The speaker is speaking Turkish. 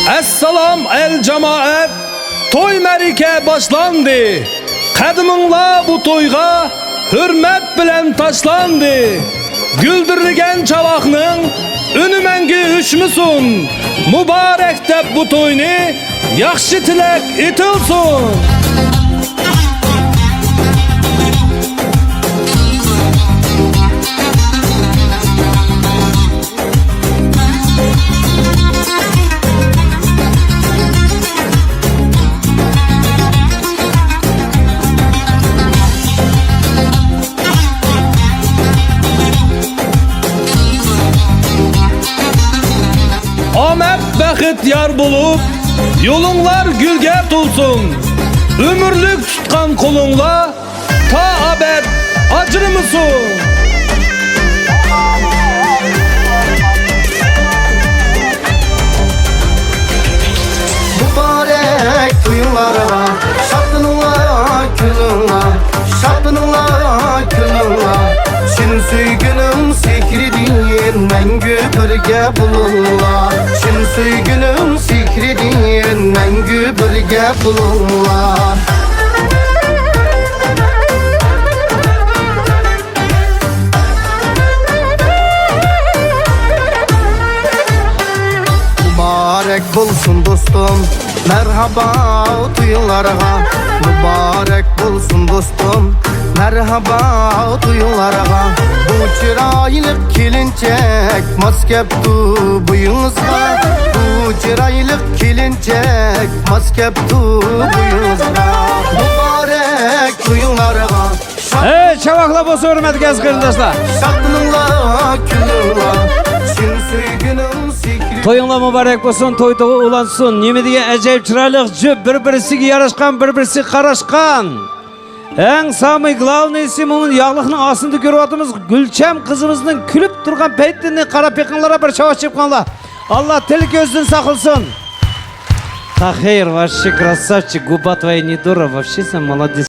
Esselam el cemaat, toy merike başlandı. Kadımınla bu toyga hürmet bilen taşlandı. Güldürgen çavakның ünü mengi üşmüsün. Mübarek dep bu toyni yakşı tilek itilsin. Amet bəxit yar bulup, yolunlar gülge tulsun. Ömürlük tutkan kolunla, ta abed acır mısın? Mübarek duyunlara, şadınla külünla, şadınla külünla. Şin süygünüm sikri din, mengü birge bulunlar. Şin süygünüm sikri din, mengü birge bulunlar. Mübarek bulsun dostum, merhaba duyularga. Mübarek bulsun dostum, merhaba duyularga. Bu çıraylık kilincek maskeptu buyunuzga. Bu çıraylık kilincek maskeptu buyunuzga. Mübarek duyularga. Hey çavakla bozu hürmet gez kırdaşlar. Şadınla külünla, şin süygünüm sikri. Toyunla mübarek olsun, toyda ulansın. Nemi diye acayip çıraylık cüp, bir-birisiga yarışkan, bir-birisi karışkan. En sami glavnisi bunun yağlıqның asında görüyordunuz. Gülçem kızımızın külüp durgan peytini kara pekinlara bir çavaş çıpkanlar. Allah teli gözden sakılsın. Tahir, вообще красавчик, губа твоя не дура, вообще сам молодец.